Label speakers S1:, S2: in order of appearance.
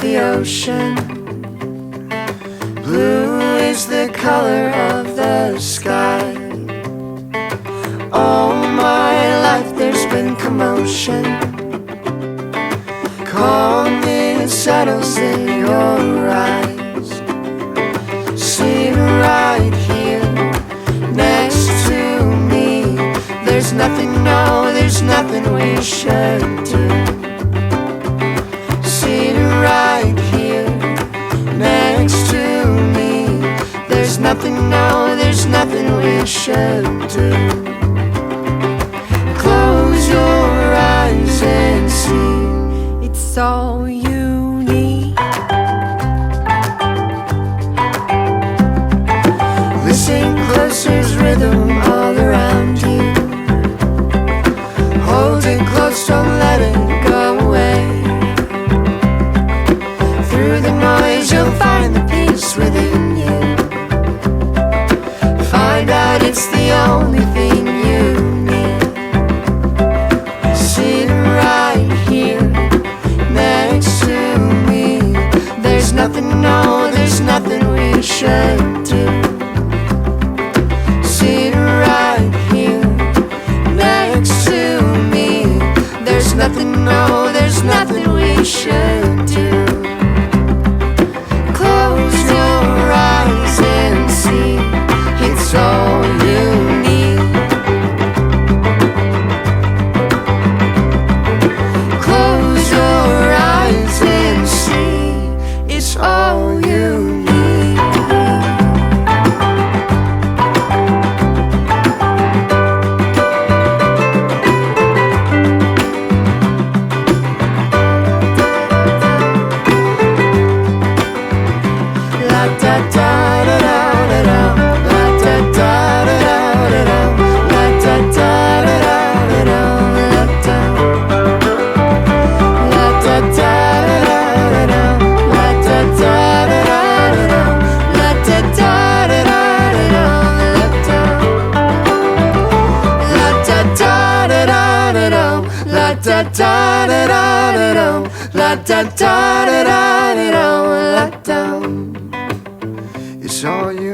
S1: the ocean. Blue is the color of the sky. All my life there's been commotion. Calmness settles in your eyes. Sit right here next to me. There's nothing, no, there's nothing we should do. Sit right here next to me. There's nothing, no, there's nothing we should do. Close your eyes and see. It's all you need. Listen close, there's rhythm all around you. Hold it close, don't let it go away. Through the noise you'll find the peace within you. Find out it's the only thing you need. Sit right here next to me. There's nothing, no, there's nothing we should do. Sit right here next to me. There's nothing, no, there's nothing we should do. Close your eyes and see. It's all you need. Close your eyes and see. It's all you need. La da da da da da da. La da da da da da da. La da da da da da da. La da da da da da da. La da da da da da da. La da da da da da da. La da da da da da. La da da da da da da. La da da da da da da. La da. It's all you